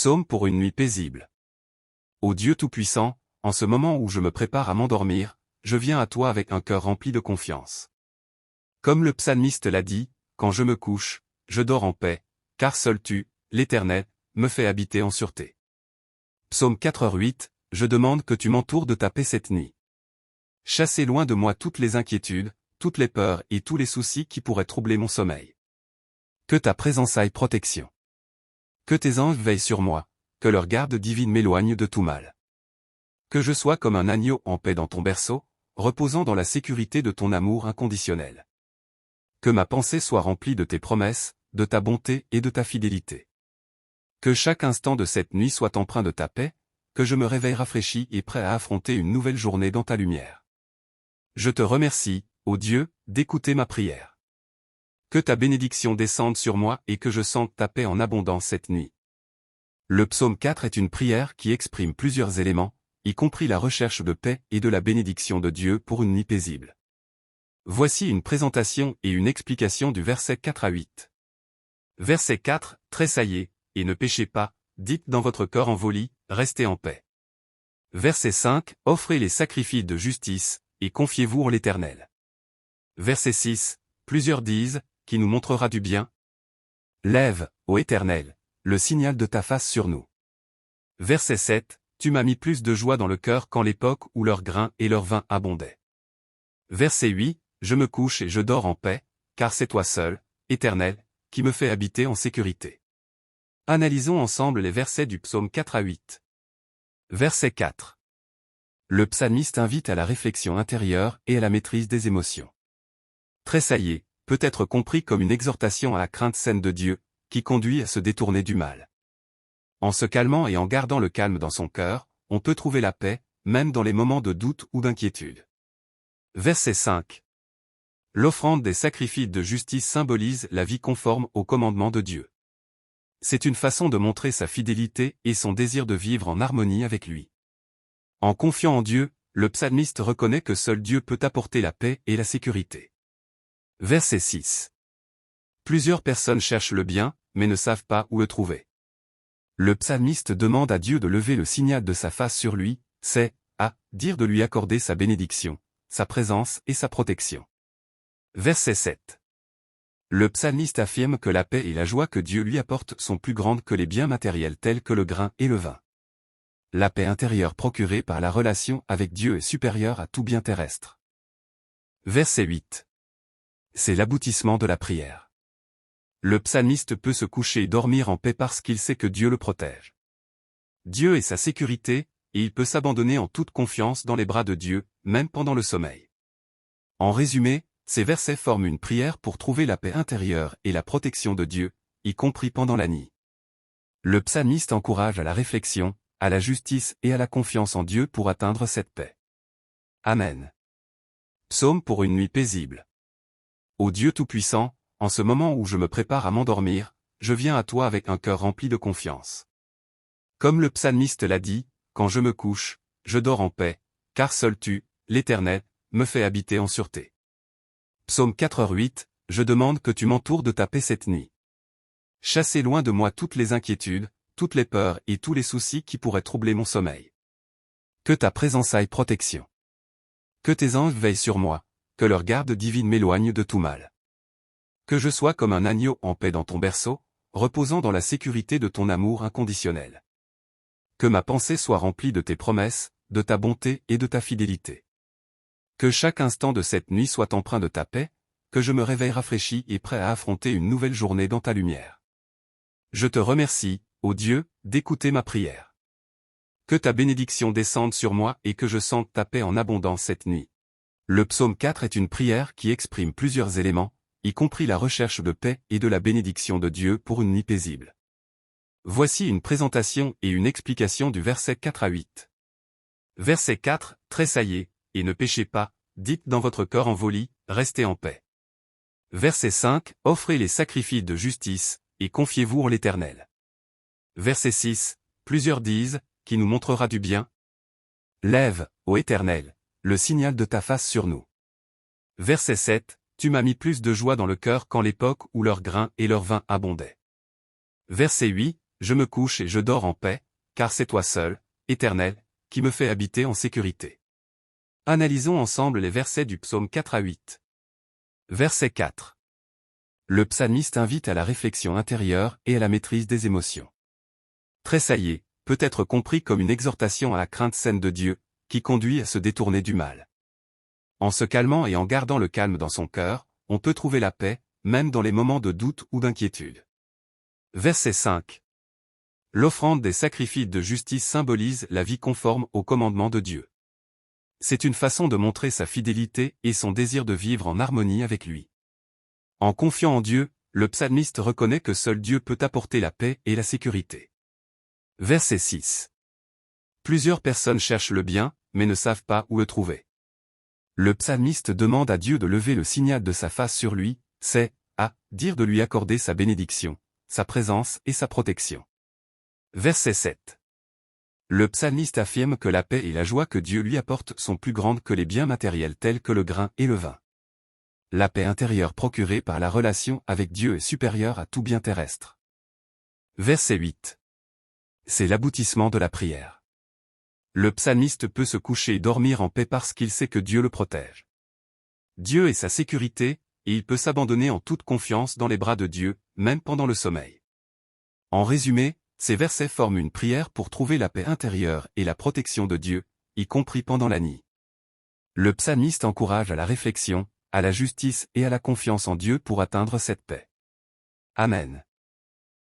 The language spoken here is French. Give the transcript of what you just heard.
Psaume pour une nuit paisible. Ô Dieu Tout-Puissant, en ce moment où je me prépare à m'endormir, je viens à toi avec un cœur rempli de confiance. Comme le psalmiste l'a dit, quand je me couche, je dors en paix, car seul tu, l'Éternel, me fais habiter en sûreté. Psaume 4:8, je demande que tu m'entoures de ta paix cette nuit. Chassez loin de moi toutes les inquiétudes, toutes les peurs et tous les soucis qui pourraient troubler mon sommeil. Que ta présence aille protection. Que tes anges veillent sur moi, que leur garde divine m'éloigne de tout mal. Que je sois comme un agneau en paix dans ton berceau, reposant dans la sécurité de ton amour inconditionnel. Que ma pensée soit remplie de tes promesses, de ta bonté et de ta fidélité. Que chaque instant de cette nuit soit empreint de ta paix, que je me réveille rafraîchi et prêt à affronter une nouvelle journée dans ta lumière. Je te remercie, ô Dieu, d'écouter ma prière. Que ta bénédiction descende sur moi et que je sente ta paix en abondance cette nuit. Le psaume 4 est une prière qui exprime plusieurs éléments, y compris la recherche de paix et de la bénédiction de Dieu pour une nuit paisible. Voici une présentation et une explication du verset 4 à 8. Verset 4, tressaillez, et ne péchez pas, dites dans votre cœur en volie, restez en paix. Verset 5, offrez les sacrifices de justice, et confiez-vous en l'Éternel. Verset 6, plusieurs disent, qui nous montrera du bien. Lève, ô Éternel, le signal de ta face sur nous. Verset 7, tu m'as mis plus de joie dans le cœur qu'en l'époque où leur grain et leur vin abondaient. Verset 8, je me couche et je dors en paix, car c'est toi seul, Éternel, qui me fais habiter en sécurité. Analysons ensemble les versets du psaume 4 à 8. Verset 4. Le psalmiste invite à la réflexion intérieure et à la maîtrise des émotions. Tressailler peut être compris comme une exhortation à la crainte saine de Dieu, qui conduit à se détourner du mal. En se calmant et en gardant le calme dans son cœur, on peut trouver la paix, même dans les moments de doute ou d'inquiétude. Verset 5. L'offrande des sacrifices de justice symbolise la vie conforme aux commandements de Dieu. C'est une façon de montrer sa fidélité et son désir de vivre en harmonie avec lui. En confiant en Dieu, le psalmiste reconnaît que seul Dieu peut apporter la paix et la sécurité. Verset 6. Plusieurs personnes cherchent le bien, mais ne savent pas où le trouver. Le psalmiste demande à Dieu de lever le signal de sa face sur lui, c'est, à dire de lui accorder sa bénédiction, sa présence et sa protection. Verset 7. Le psalmiste affirme que la paix et la joie que Dieu lui apporte sont plus grandes que les biens matériels tels que le grain et le vin. La paix intérieure procurée par la relation avec Dieu est supérieure à tout bien terrestre. Verset 8. C'est l'aboutissement de la prière. Le psalmiste peut se coucher et dormir en paix parce qu'il sait que Dieu le protège. Dieu est sa sécurité, et il peut s'abandonner en toute confiance dans les bras de Dieu, même pendant le sommeil. En résumé, ces versets forment une prière pour trouver la paix intérieure et la protection de Dieu, y compris pendant la nuit. Le psalmiste encourage à la réflexion, à la justice et à la confiance en Dieu pour atteindre cette paix. Amen. Psaume pour une nuit paisible. Ô Dieu Tout-Puissant, en ce moment où je me prépare à m'endormir, je viens à toi avec un cœur rempli de confiance. Comme le psalmiste l'a dit, quand je me couche, je dors en paix, car seul tu, l'Éternel, me fais habiter en sûreté. Psaume 4:8, je demande que tu m'entoures de ta paix cette nuit. Chassez loin de moi toutes les inquiétudes, toutes les peurs et tous les soucis qui pourraient troubler mon sommeil. Que ta présence aille protection. Que tes anges veillent sur moi, que leur garde divine m'éloigne de tout mal. Que je sois comme un agneau en paix dans ton berceau, reposant dans la sécurité de ton amour inconditionnel. Que ma pensée soit remplie de tes promesses, de ta bonté et de ta fidélité. Que chaque instant de cette nuit soit empreint de ta paix, que je me réveille rafraîchi et prêt à affronter une nouvelle journée dans ta lumière. Je te remercie, ô Dieu, d'écouter ma prière. Que ta bénédiction descende sur moi et que je sente ta paix en abondance cette nuit. Le psaume 4 est une prière qui exprime plusieurs éléments, y compris la recherche de paix et de la bénédiction de Dieu pour une nuit paisible. Voici une présentation et une explication du verset 4 à 8. Verset 4, tressaillez, et ne péchez pas, dites dans votre cœur en volie, restez en paix. Verset 5, offrez les sacrifices de justice, et confiez-vous en l'Éternel. Verset 6, plusieurs disent, qui nous montrera du bien. Lève, ô Éternel, le signal de ta face sur nous. Verset 7, tu m'as mis plus de joie dans le cœur qu'en l'époque où leur grain et leur vin abondaient. Verset 8, je me couche et je dors en paix, car c'est toi seul, Éternel, qui me fais habiter en sécurité. Analysons ensemble les versets du psaume 4 à 8. Verset 4. Le psalmiste invite à la réflexion intérieure et à la maîtrise des émotions. Tressailler peut être compris comme une exhortation à la crainte saine de Dieu, qui conduit à se détourner du mal. En se calmant et en gardant le calme dans son cœur, on peut trouver la paix, même dans les moments de doute ou d'inquiétude. Verset 5. L'offrande des sacrifices de justice symbolise la vie conforme aux commandements de Dieu. C'est une façon de montrer sa fidélité et son désir de vivre en harmonie avec lui. En confiant en Dieu, le psalmiste reconnaît que seul Dieu peut apporter la paix et la sécurité. Verset 6. Plusieurs personnes cherchent le bien, mais ne savent pas où le trouver. Le psalmiste demande à Dieu de lever le signal de sa face sur lui, c'est, à dire de lui accorder sa bénédiction, sa présence et sa protection. Verset 7. Le psalmiste affirme que la paix et la joie que Dieu lui apporte sont plus grandes que les biens matériels tels que le grain et le vin. La paix intérieure procurée par la relation avec Dieu est supérieure à tout bien terrestre. Verset 8. C'est l'aboutissement de la prière. Le psalmiste peut se coucher et dormir en paix parce qu'il sait que Dieu le protège. Dieu est sa sécurité, et il peut s'abandonner en toute confiance dans les bras de Dieu, même pendant le sommeil. En résumé, ces versets forment une prière pour trouver la paix intérieure et la protection de Dieu, y compris pendant la nuit. Le psalmiste encourage à la réflexion, à la justice et à la confiance en Dieu pour atteindre cette paix. Amen.